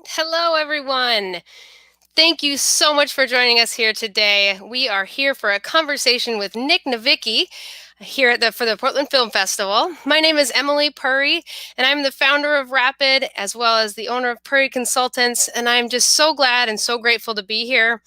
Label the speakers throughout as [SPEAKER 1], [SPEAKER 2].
[SPEAKER 1] Hello, everyone. Thank you so much for joining us here today. We are here for a conversation with Nic Novicki here for the Portland Film Festival. My name is Emily Purry, and I'm the founder of Rapid as well as the owner of Purry Consultants. And I'm just so glad and so grateful to be here.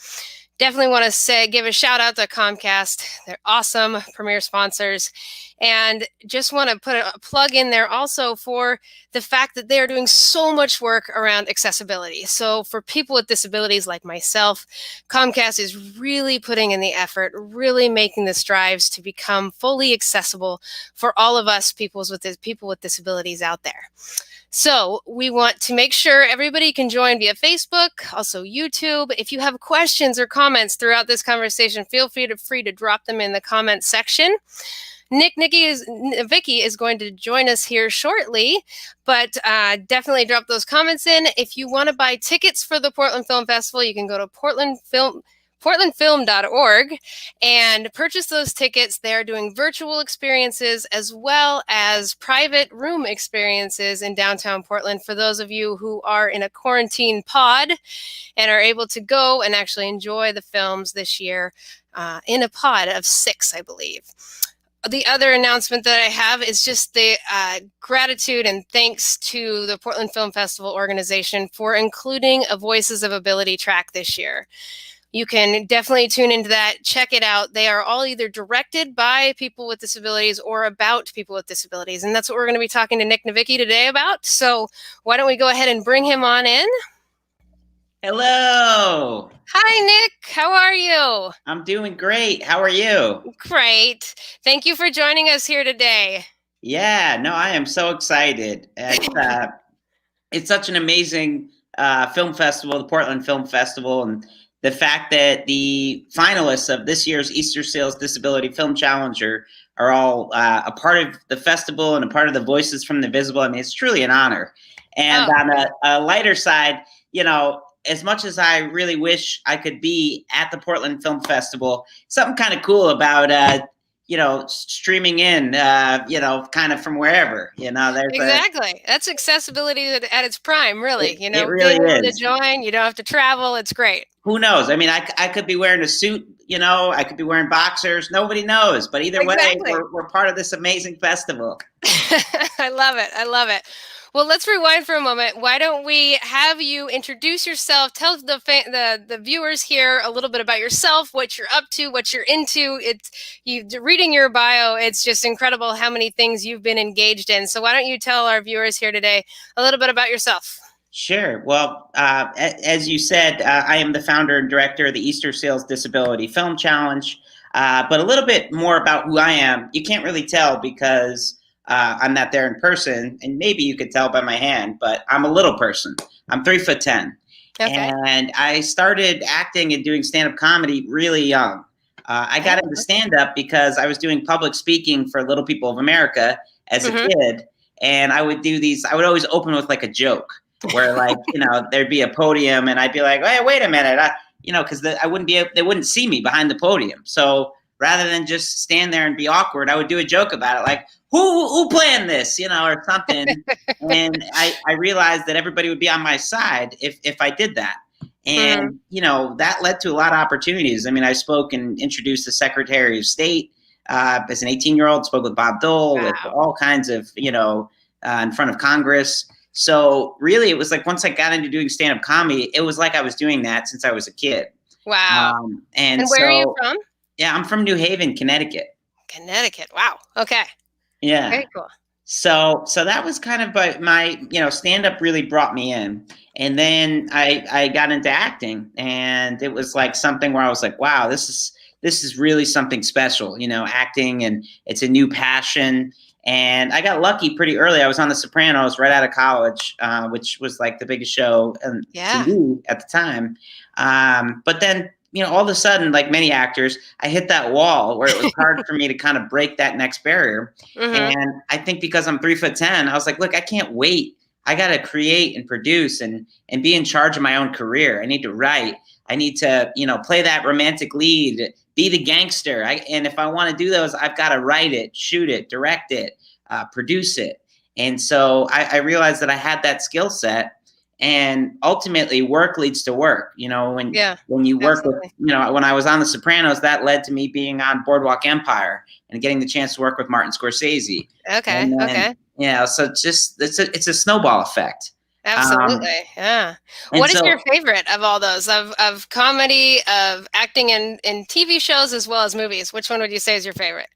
[SPEAKER 1] Definitely want to give a shout out to Comcast. They're awesome premier sponsors. And just want to put a plug in there also for the fact that they are doing so much work around accessibility. So for people with disabilities like myself, Comcast is really putting in the effort, really making the strives to become fully accessible for all of us people with disabilities out there. So we want to make sure everybody can join via Facebook, also YouTube. If you have questions or comments throughout this conversation, feel free to drop them in the comments section. Novicki is going to join us here shortly, but definitely drop those comments in. If you want to buy tickets for the Portland Film Festival, you can go to portlandfilm.org and purchase those tickets. They are doing virtual experiences as well as private room experiences in downtown Portland for those of you who are in a quarantine pod and are able to go and actually enjoy the films this year in a pod of 6, I believe. The other announcement that I have is just the gratitude and thanks to the Portland Film Festival organization for including a Voices of Ability track this year. You can definitely tune into that, check it out. They are all either directed by people with disabilities or about people with disabilities. And that's what we're going to be talking to Nic Novicki today about. So why don't we go ahead and bring him on in?
[SPEAKER 2] Hello.
[SPEAKER 1] Hi, Nic. How are you?
[SPEAKER 2] I'm doing great. How are you?
[SPEAKER 1] Great. Thank you for joining us here today.
[SPEAKER 2] Yeah, no, I am so excited. It's such an amazing film festival, the Portland Film Festival, and the fact that the finalists of this year's Easter Seals Disability Film Challenger are all a part of the festival and a part of the Voices from the Visible. I mean, it's truly an honor. And on a lighter side, as much as I really wish I could be at the Portland Film Festival, something kind of cool about streaming in, kind of from wherever,
[SPEAKER 1] Exactly. That's accessibility at its prime, really.
[SPEAKER 2] It really
[SPEAKER 1] being able
[SPEAKER 2] is.
[SPEAKER 1] to join, you don't have to travel. It's great.
[SPEAKER 2] Who knows? I mean, I could be wearing a suit, I could be wearing boxers. Nobody knows. But either way, we're part of this amazing festival.
[SPEAKER 1] I love it. I love it. Well, let's rewind for a moment. Why don't we have you introduce yourself? Tell the viewers here a little bit about yourself, what you're up to, what you're into. Reading your bio, it's just incredible how many things you've been engaged in. So why don't you tell our viewers here today a little bit about yourself?
[SPEAKER 2] Sure. Well, as you said, I am the founder and director of the Easter Seals Disability Film Challenge. But a little bit more about who I am. You can't really tell because I'm not there in person, and maybe you could tell by my hand, but I'm a little person. I'm 3'10",
[SPEAKER 1] okay.
[SPEAKER 2] And I started acting and doing stand-up comedy really young. I got into stand-up because I was doing public speaking for Little People of America as a kid, and I would do these. I would always open with like a joke, where there'd be a podium, and I'd be like, "Hey, wait a minute," because they wouldn't see me behind the podium, so. Rather than just stand there and be awkward, I would do a joke about it, like, who planned this, or something. And I realized that everybody would be on my side if I did that. And, that led to a lot of opportunities. I mean, I spoke and introduced the Secretary of State as an 18-year-old, spoke with Bob Dole, with all kinds of, in front of Congress. So really, it was like once I got into doing stand-up comedy, it was like I was doing that since I was a kid.
[SPEAKER 1] Wow. And where are you from?
[SPEAKER 2] Yeah, I'm from New Haven, Connecticut.
[SPEAKER 1] Connecticut. Wow. Okay.
[SPEAKER 2] Yeah.
[SPEAKER 1] Very cool.
[SPEAKER 2] So that was kind of my, stand-up really brought me in. And then I got into acting, and it was like something where I was like, wow, this is really something special, acting, and it's a new passion. And I got lucky pretty early. I was on The Sopranos right out of college, which was like the biggest show on TV at the time. But then, all of a sudden, like many actors, I hit that wall where it was hard for me to kind of break that next barrier. And I think because I'm 3'10", I was like, look, I can't wait. I got to create and produce and be in charge of my own career. I need to write. I need to, play that romantic lead, be the gangster. And if I want to do those, I've got to write it, shoot it, direct it, produce it. And so I realized that I had that skill set. and ultimately work leads to work.
[SPEAKER 1] Yeah,
[SPEAKER 2] When you work with,
[SPEAKER 1] absolutely.
[SPEAKER 2] when I was on The Sopranos, that led to me being on Boardwalk Empire and getting the chance to work with Martin Scorsese.
[SPEAKER 1] Okay,
[SPEAKER 2] And then,
[SPEAKER 1] okay.
[SPEAKER 2] so it's a snowball effect.
[SPEAKER 1] Absolutely.
[SPEAKER 2] Um,
[SPEAKER 1] Yeah.
[SPEAKER 2] and
[SPEAKER 1] What is your
[SPEAKER 2] so
[SPEAKER 1] favorite of all those of comedy, of acting in TV shows as well as movies? Which one would you say is your favorite?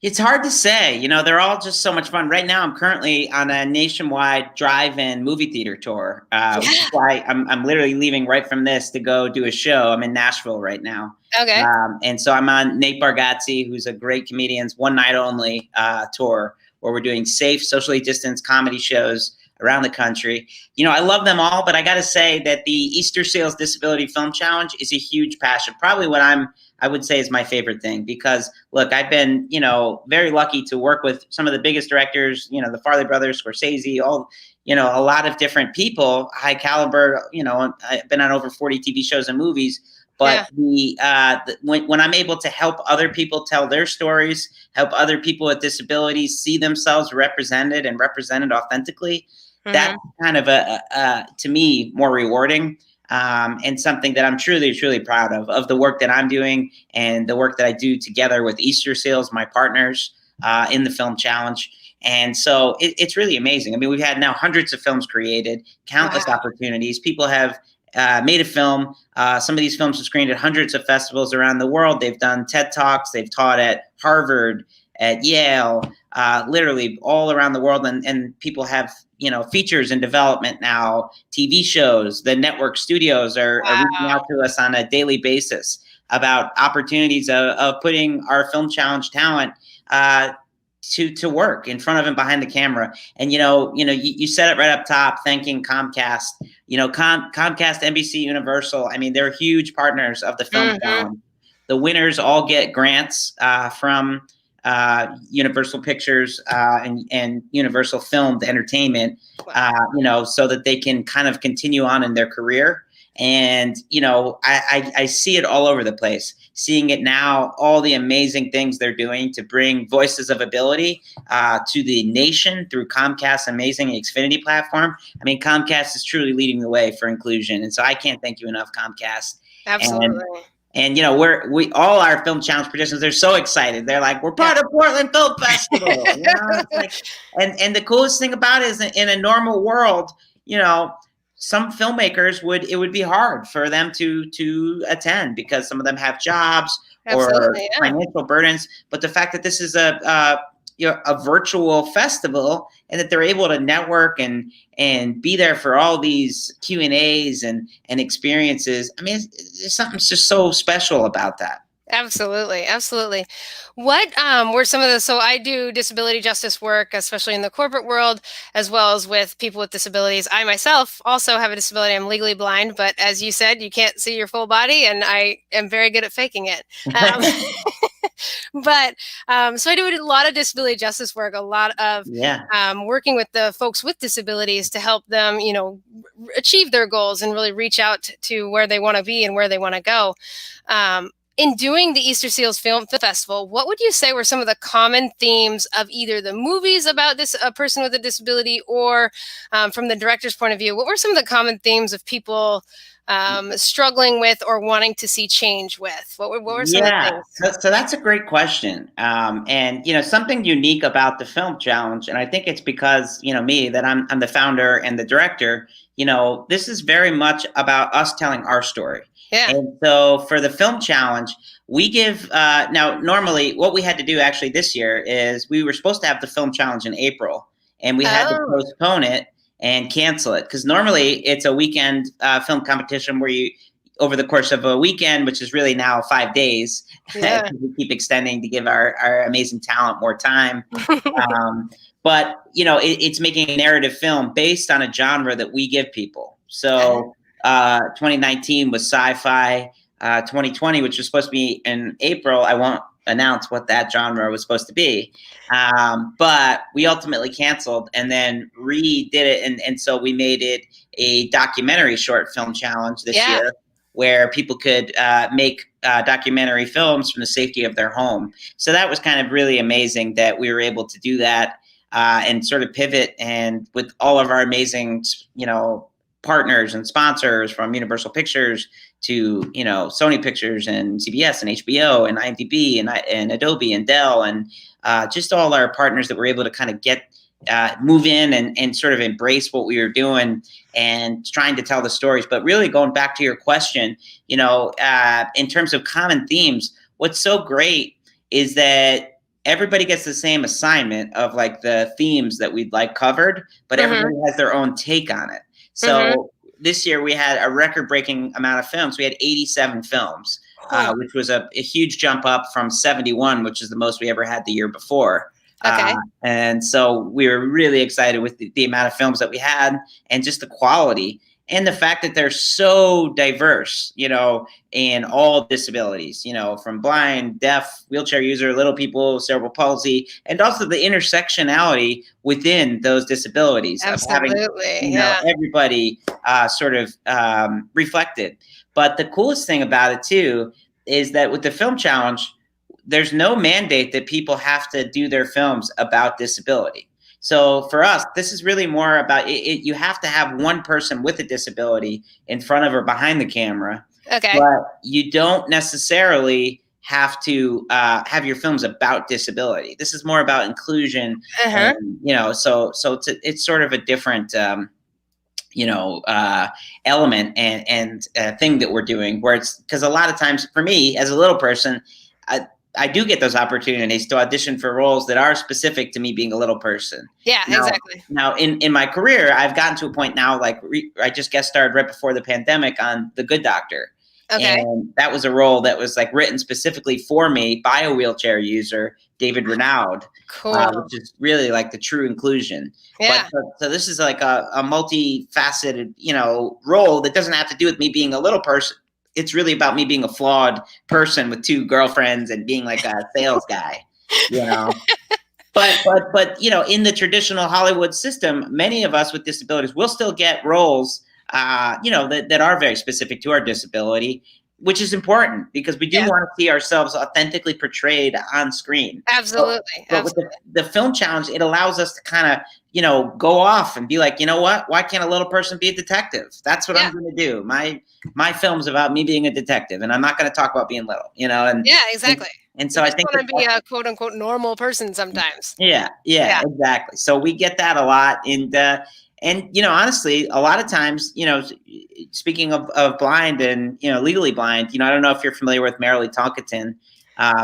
[SPEAKER 2] it's hard to say. They're all just so much fun. Right now, I'm currently on a nationwide drive-in movie theater tour, which is
[SPEAKER 1] Yeah.
[SPEAKER 2] why I'm literally leaving right from this to go do a show. I'm in Nashville right now.
[SPEAKER 1] Okay.
[SPEAKER 2] And so I'm on Nate Bargatze, who's a great comedian's one night only tour, where we're doing safe, socially distanced comedy shows around the country. I love them all, but I got to say that the Easter Seals Disability Film Challenge is a huge passion. Probably what I would say is my favorite thing, because look, I've been, very lucky to work with some of the biggest directors, the Farley brothers, Scorsese, all, a lot of different people, high caliber. I've been on over 40 TV shows and movies. But
[SPEAKER 1] Yeah.
[SPEAKER 2] when I'm able to help other people tell their stories, help other people with disabilities see themselves represented and represented authentically, that's
[SPEAKER 1] Hmm.
[SPEAKER 2] kind of to me, more rewarding, and something that I'm truly, truly proud of the work that I'm doing and the work that I do together with Easter Seals, my partners in the Film Challenge. And so it's really amazing. I mean, we've had now hundreds of films created, countless
[SPEAKER 1] Wow.
[SPEAKER 2] opportunities. People have made a film. Some of these films have screened at hundreds of festivals around the world. They've done TED Talks. They've taught at Harvard, at Yale, literally all around the world. And people have, features in development now, TV shows. The network studios are reaching
[SPEAKER 1] Wow.
[SPEAKER 2] out to us on a daily basis about opportunities of putting our Film Challenge talent to work in front of and behind the camera. And you said it right up top, thanking Comcast. Comcast, NBC, Universal. I mean, they're huge partners of the Film
[SPEAKER 1] Hmm.
[SPEAKER 2] Challenge. The winners all get grants from Universal Pictures and Universal Filmed Entertainment,
[SPEAKER 1] Wow.
[SPEAKER 2] so that they can kind of continue on in their career. And I see it all over the place. Seeing it now, all the amazing things they're doing to bring voices of ability to the nation through Comcast's amazing Xfinity platform. I mean, Comcast is truly leading the way for inclusion, and so I can't thank you enough, Comcast. And
[SPEAKER 1] Absolutely.
[SPEAKER 2] we all our Film Challenge participants, they're so excited. They're like, we're
[SPEAKER 1] Yeah.
[SPEAKER 2] part of Portland Film Festival. It's like, and the coolest thing about it is, in a normal world, you know, some filmmakers it would be hard for them to attend, because some of them have jobs or
[SPEAKER 1] Absolutely. Yeah.
[SPEAKER 2] financial burdens. But the fact that this is a virtual festival, and that they're able to network and be there for all these Q&As and experiences. I mean, there's something just so special about that.
[SPEAKER 1] Absolutely, absolutely. What were some of the, so I do disability justice work, especially in the corporate world, as well as with people with disabilities. I myself also have a disability. I'm legally blind, but as you said, you can't see your full body, and I am very good at faking it. Um, but so I do a lot of disability justice work, a lot of
[SPEAKER 2] Yeah.
[SPEAKER 1] working with the folks with disabilities to help them, achieve their goals and really reach out to where they want to be and where they want to go. In doing the Easter Seals Film Festival, what would you say were some of the common themes of either the movies about a person with a disability, or from the director's point of view? What were some of the common themes of people struggling with or wanting to see change with? What were some of the
[SPEAKER 2] Yeah,
[SPEAKER 1] things?
[SPEAKER 2] so that's a great question. And something unique about the Film Challenge, and I think it's because me, that I'm the founder and the director. This is very much about us telling our story.
[SPEAKER 1] Yeah.
[SPEAKER 2] And so for the Film Challenge, we give now, normally what we had to do actually this year is, we were supposed to have the Film Challenge in April, and we had to
[SPEAKER 1] Oh,
[SPEAKER 2] postpone it and cancel it, because normally it's a weekend film competition where you, over the course of a weekend, which is really now 5 days,
[SPEAKER 1] yeah.
[SPEAKER 2] we keep extending to give our amazing talent more time. But it's making a narrative film based on a genre that we give people. So 2019 was sci-fi. 2020, which was supposed to be in April, I won't announce what that genre was supposed to be. But we ultimately canceled and then redid it. And so we made it a documentary short film challenge this
[SPEAKER 1] Yeah.
[SPEAKER 2] year, where people could make documentary films from the safety of their home. So that was kind of really amazing that we were able to do that, and sort of pivot, and with all of our amazing, partners and sponsors, from Universal Pictures to, you know, Sony Pictures and CBS and HBO and IMDb and Adobe and Dell, and just all our partners that were able to kind of get move in and sort of embrace what we were doing and trying to tell the stories. But really, going back to your question, you know, in terms of common themes, what's so great is that everybody gets the same assignment of like the themes that we'd like covered, but everybody has their own take on it. So this year we had a record-breaking amount of films. We had 87 films, which was a huge jump up from 71, which is the most we ever had the year before.
[SPEAKER 1] Okay.
[SPEAKER 2] And so we were really excited with the amount of films that we had and just the quality and the fact that they're so diverse, you know, in all disabilities, you know, from blind, deaf, wheelchair user, little people, cerebral palsy, and also the intersectionality within those disabilities of having, you know, everybody sort of reflected. But the coolest thing about it too is that with the film challenge, there's no mandate that people have to do their films about disability. So for us, this is really more about it. You have to have one person with a disability in front of or behind the camera.
[SPEAKER 1] Okay.
[SPEAKER 2] But you don't necessarily have to have your films about disability. This is more about inclusion. And, you know, so it's sort of a different you know, element and thing that we're doing, where it's because a lot of times for me as a little person, I do get those opportunities to audition for roles that are specific to me being a little person.
[SPEAKER 1] Yeah, exactly.
[SPEAKER 2] Now, in my career, I've gotten to a point now, like I just guest starred right before the pandemic on The Good Doctor.
[SPEAKER 1] Okay.
[SPEAKER 2] And that was a role that was like written specifically for me by a wheelchair user, David Renaud, which is really like the true inclusion.
[SPEAKER 1] Yeah.
[SPEAKER 2] But so this is like a multifaceted, you know, role that doesn't have to do with me being a little person. It's really about me being a flawed person with 2 girlfriends and being like a sales guy, you know. But you know, in the traditional Hollywood system, many of us with disabilities will still get roles, you know, that are very specific to our disability, which is important because we do want to see ourselves authentically portrayed on screen.
[SPEAKER 1] Absolutely.
[SPEAKER 2] But with the film challenge, it allows us to kind of, you know, go off and be like, you know what? Why can't a little person be a detective? That's what I'm going to do. My film's about me being a detective, and I'm not going to talk about being little, you know. And
[SPEAKER 1] exactly.
[SPEAKER 2] And so I think
[SPEAKER 1] want to be a quote unquote normal person sometimes.
[SPEAKER 2] Yeah, exactly. So we get that a lot, and you know, honestly, a lot of times, you know, speaking of blind and, you know, legally blind, you know, I don't know if you're familiar with Marilee Tonkaton,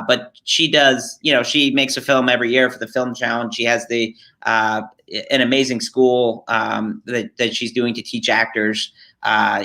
[SPEAKER 2] but she does, you know, she makes a film every year for the film challenge. She has an amazing school that she's doing to teach actors,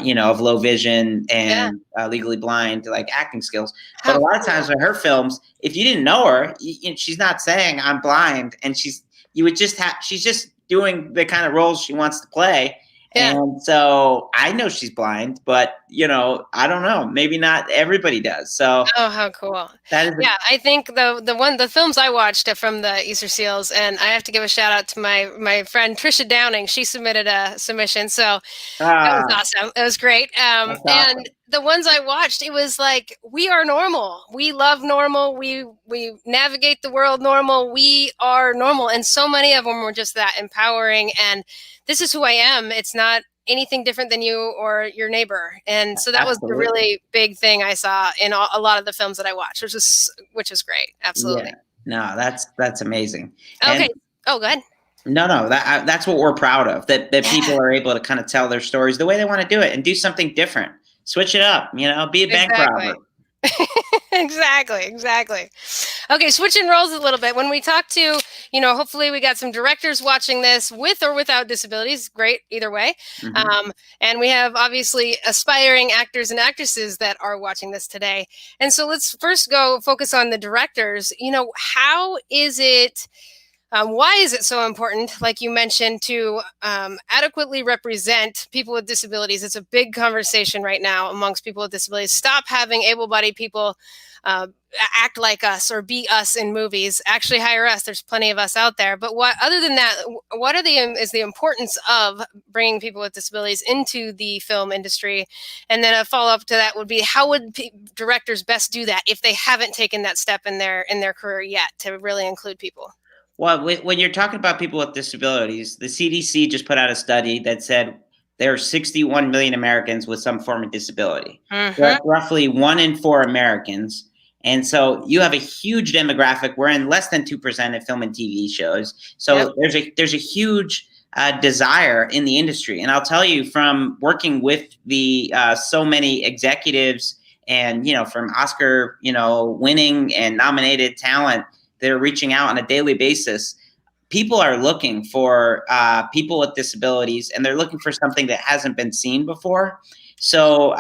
[SPEAKER 2] you know, of low vision and legally blind, like acting skills. But a lot of times with her films, if you didn't know her, she's not saying I'm blind, and she's just doing the kind of roles she wants to play. And so I know she's blind, but, you know, I don't know. Maybe not everybody does. So
[SPEAKER 1] how cool.
[SPEAKER 2] That is
[SPEAKER 1] I think the films I watched from the Easter Seals, and I have to give a shout out to my friend Trisha Downing. She submitted a submission. So that was awesome. It was great.
[SPEAKER 2] Awesome.
[SPEAKER 1] And the ones I watched, it was like, we are normal. We love normal. We navigate the world normal. We are normal. And so many of them were just that empowering. And this is who I am. It's not anything different than you or your neighbor. And so that was the really big thing I saw in a lot of the films that I watched, which was great. Absolutely.
[SPEAKER 2] No, that's amazing.
[SPEAKER 1] Okay. Go ahead.
[SPEAKER 2] No, that's what we're proud of, that people are able to kind of tell their stories the way they want to do it and do something different. Switch it up, you know, be a bank robber.
[SPEAKER 1] Exactly. Okay, switching roles a little bit. When we talk to, you know, hopefully we got some directors watching this with or without disabilities. Great, either way. And we have obviously aspiring actors and actresses that are watching this today. And so let's first go focus on the directors. You know, how is it? Why is it so important, like you mentioned, to adequately represent people with disabilities? It's a big conversation right now amongst people with disabilities. Stop having able-bodied people act like us or be us in movies. Actually hire us. There's plenty of us out there. But other than that, what is the importance of bringing people with disabilities into the film industry? And then a follow-up to that would be, how would directors best do that if they haven't taken that step in their career yet to really include people?
[SPEAKER 2] Well, when you're talking about people with disabilities, the CDC just put out a study that said there are 61 million Americans with some form of disability. So
[SPEAKER 1] Mm-hmm.
[SPEAKER 2] that's roughly 1 in 4 Americans. And so you have a huge demographic. We're in less than 2% of film and TV shows.
[SPEAKER 1] Yep.
[SPEAKER 2] So there's a huge desire in the industry. And I'll tell you, from working with the so many executives and, from Oscar, winning and nominated talent that are reaching out on a daily basis, people are looking for people with disabilities, and they're looking for something that hasn't been seen before. So,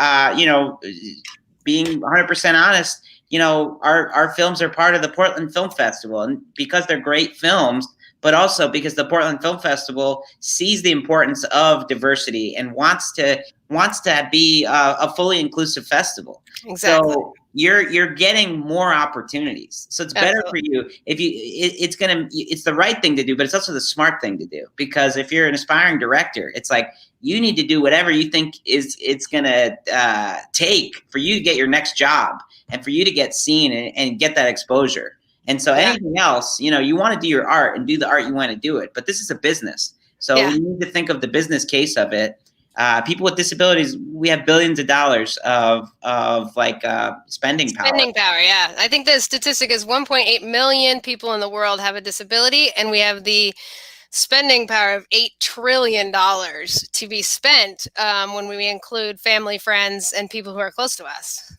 [SPEAKER 2] being 100% honest, our films are part of the Portland Film Festival, and because they're great films, but also because the Portland Film Festival sees the importance of diversity and wants to be a fully inclusive festival.
[SPEAKER 1] Exactly.
[SPEAKER 2] So you're getting more opportunities. So it's better for
[SPEAKER 1] Absolutely.
[SPEAKER 2] you if it's the right thing to do, but it's also the smart thing to do, because if you're an aspiring director, it's like you need to do whatever you think it's gonna take for you to get your next job and for you to get seen and get that exposure. And so
[SPEAKER 1] Yeah.
[SPEAKER 2] anything else, you want to do your art and do the art you want to do it, but this is a business. So
[SPEAKER 1] Yeah.
[SPEAKER 2] we need to think of the business case of it. People with disabilities, we have billions of dollars of like spending power.
[SPEAKER 1] Spending power, yeah. I think the statistic is 1.8 million people in the world have a disability, and we have the spending power of $8 trillion to be spent when we include family, friends, and people who are close to us.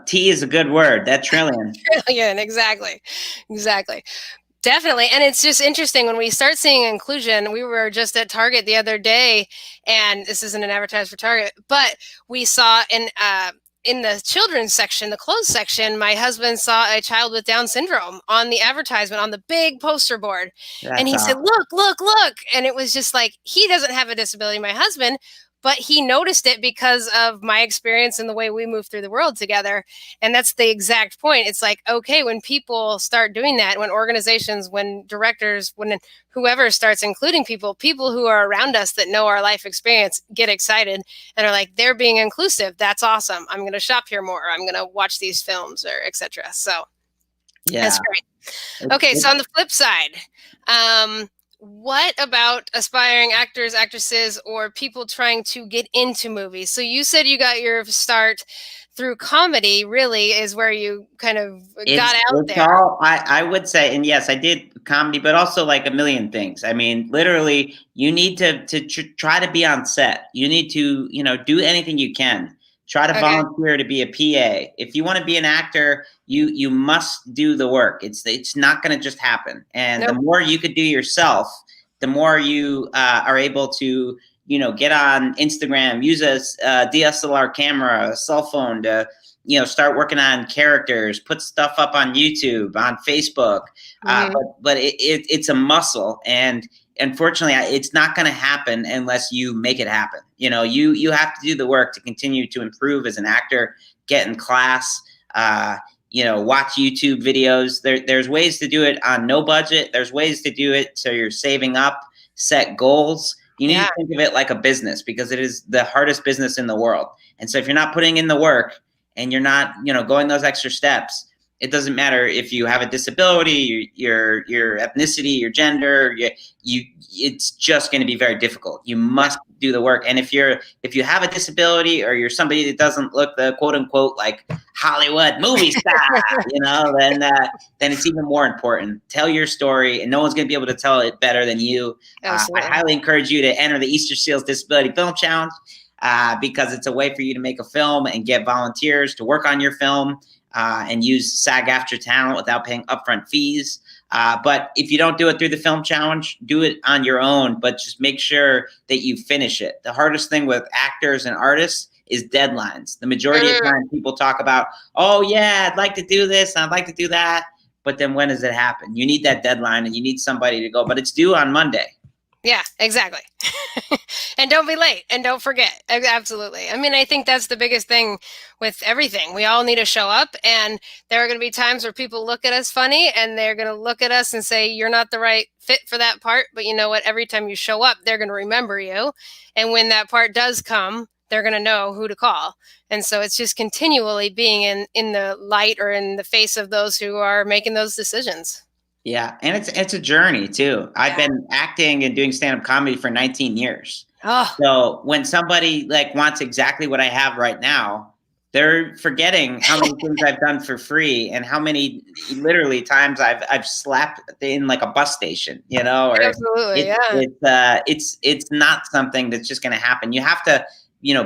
[SPEAKER 2] T is a good word. That trillion.
[SPEAKER 1] Trillion, exactly. Exactly. Definitely. And it's just interesting when we start seeing inclusion. We were just at Target the other day, and this isn't an advertise for Target, but we saw in the children's section, the clothes section, my husband saw a child with Down syndrome on the advertisement on the big poster board. And
[SPEAKER 2] That's
[SPEAKER 1] he said,
[SPEAKER 2] awesome.
[SPEAKER 1] "Look, look, look." And it was just like, he doesn't have a disability, my husband, but he noticed it because of my experience and the way we move through the world together. And that's the exact point. It's like, okay, when people start doing that, when organizations, when directors, when whoever starts including people who are around us that know our life experience get excited and are like, they're being inclusive. That's awesome. I'm going to shop here more. I'm going to watch these films, or etc. So
[SPEAKER 2] Yeah.
[SPEAKER 1] that's great. Okay, so on the flip side, what about aspiring actors, actresses, or people trying to get into movies? So you said you got your start through comedy, really, is where you kind of got out
[SPEAKER 2] It's
[SPEAKER 1] there.
[SPEAKER 2] all I would say, and yes, I did comedy, but also like a million things. I mean, literally, you need to try to be on set. You need to, do anything you can. Try to
[SPEAKER 1] Okay.
[SPEAKER 2] volunteer to be a PA. If you want to be an actor, you must do the work. It's not going to just happen. And the
[SPEAKER 1] Nope.
[SPEAKER 2] more you could do yourself, the more you are able to, get on Instagram, use a DSLR camera, a cell phone to start working on characters, put stuff up on YouTube, on Facebook. But it's a muscle, and unfortunately, it's not going to happen unless you make it happen. You have to do the work to continue to improve as an actor, get in class. Watch YouTube videos. There's ways to do it on no budget. There's ways to do it so you're saving up, set goals. You need to think of it like a business, because it is the hardest business in the world. And so if you're not putting in the work and you're not, going those extra steps, it doesn't matter if you have a disability, your ethnicity, your gender, it's just going to be very difficult. You must do the work. And if you have a disability, or you're somebody that doesn't look the quote unquote like Hollywood movie star, then it's even more important. Tell your story, and no one's going to be able to tell it better than you. I highly encourage you to enter the Easter Seals Disability Film Challenge, because it's a way for you to make a film and get volunteers to work on your film, and use SAG-AFTRA talent without paying upfront fees. But if you don't do it through the film challenge, do it on your own, but just make sure that you finish it. The hardest thing with actors and artists is deadlines. The majority of the time people talk about, oh yeah, I'd like to do this, I'd like to do that. But then when does it happen? You need that deadline, and you need somebody to go, but it's due on Monday.
[SPEAKER 1] Yeah, exactly. And don't be late, and don't forget. Absolutely. I mean, I think that's the biggest thing with everything. We all need to show up, and there are going to be times where people look at us funny, and they're going to look at us and say, you're not the right fit for that part. But you know what? Every time you show up, they're going to remember you. And when that part does come, they're going to know who to call. And so it's just continually being in the light or in the face of those who are making those decisions.
[SPEAKER 2] Yeah, and it's a journey too. I've been acting and doing stand-up comedy for 19 years.
[SPEAKER 1] Oh,
[SPEAKER 2] So when somebody like wants exactly what I have right now, they're forgetting how many things I've done for free and how many literally times I've slapped in like a bus station, you know, or
[SPEAKER 1] absolutely.
[SPEAKER 2] it,
[SPEAKER 1] Yeah.
[SPEAKER 2] it's not something that's just going to happen. You have to,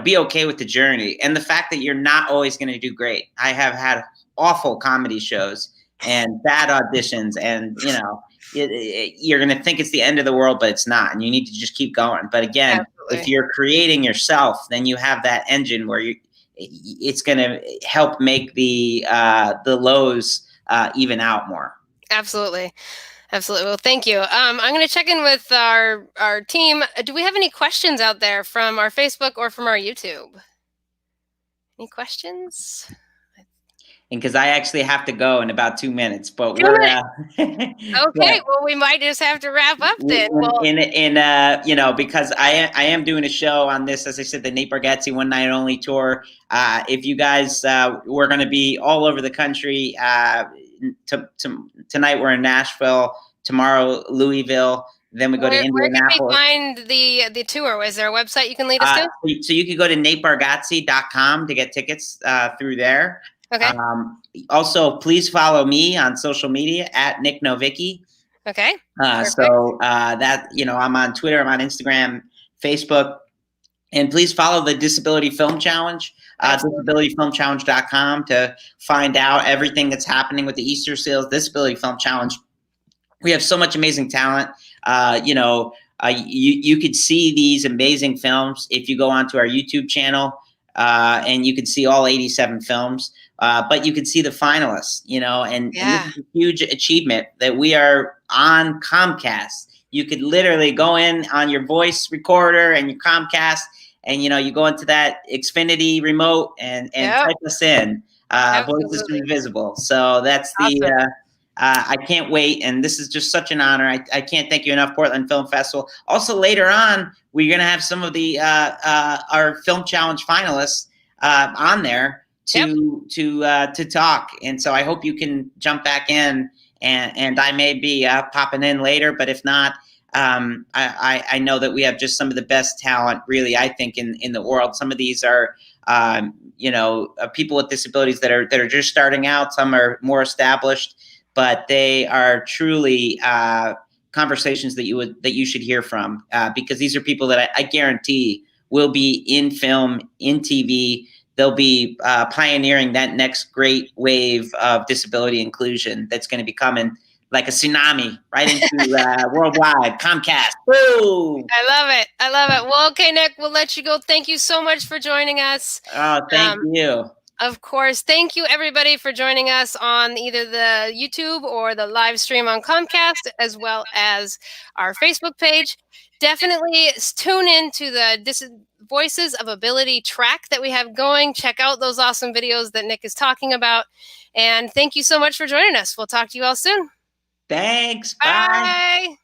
[SPEAKER 2] be okay with the journey and the fact that you're not always going to do great. I have had awful comedy shows and bad auditions, and you're going to think it's the end of the world, but it's not, and you need to just keep going. But again, if
[SPEAKER 1] Absolutely.
[SPEAKER 2] you're creating yourself, then you have that engine where it's going to help make the lows even out more.
[SPEAKER 1] Absolutely. Absolutely. Well, thank you. I'm going to check in with our team. Do we have any questions out there from our Facebook or from our YouTube? Any questions?
[SPEAKER 2] And because I actually have to go in about 2 minutes, but
[SPEAKER 1] 2 minutes.
[SPEAKER 2] but
[SPEAKER 1] Okay. Well, we might just have to wrap up then. Well,
[SPEAKER 2] because I am doing a show on this, as I said, the Nate Bargatze One Night Only tour. If you guys, we're going to be all over the country. Tonight we're in Nashville. Tomorrow Louisville. Then we go to
[SPEAKER 1] where can we
[SPEAKER 2] Indianapolis.
[SPEAKER 1] find the tour? Is there a website you can lead us to?
[SPEAKER 2] So you can go to natebargatze.com to get tickets through there.
[SPEAKER 1] Okay.
[SPEAKER 2] Also, please follow me on social media at Nic Novicki.
[SPEAKER 1] Okay.
[SPEAKER 2] That, I'm on Twitter, I'm on Instagram, Facebook, and please follow the Disability Film Challenge, disabilityfilmchallenge.com to find out everything that's happening with the Easter Seals Disability Film Challenge. We have so much amazing talent. You could see these amazing films if you go onto our YouTube channel, and you can see all 87 films. But you can see the finalists, and this is a huge achievement that we are on Comcast. You could literally go in on your voice recorder and your Comcast, and you go into that Xfinity remote and type us in. Voices to be visible. So that's
[SPEAKER 1] awesome.
[SPEAKER 2] I can't wait, and this is just such an honor. I can't thank you enough, Portland Film Festival. Also, later on, we're going to have some of the our Film Challenge finalists on there to talk, and so I hope you can jump back in, and I may be popping in later, but if not, I know that we have just some of the best talent, really, I think, in the world. Some of these are people with disabilities that are just starting out. Some are more established, but they are truly conversations that you should hear from, because these are people that I guarantee will be in film, in TV. They'll be pioneering that next great wave of disability inclusion that's going to be coming like a tsunami right into worldwide. Comcast. Woo!
[SPEAKER 1] I love it. I love it. Well, okay, Nic, we'll let you go. Thank you so much for joining us.
[SPEAKER 2] Oh, thank you.
[SPEAKER 1] Of course. Thank you, everybody, for joining us on either the YouTube or the live stream on Comcast, as well as our Facebook page. Definitely tune in to the Voices of Ability track that we have going. Check out those awesome videos that Nic is talking about. And thank you so much for joining us. We'll talk to you all soon.
[SPEAKER 2] Thanks. Bye.
[SPEAKER 1] Bye.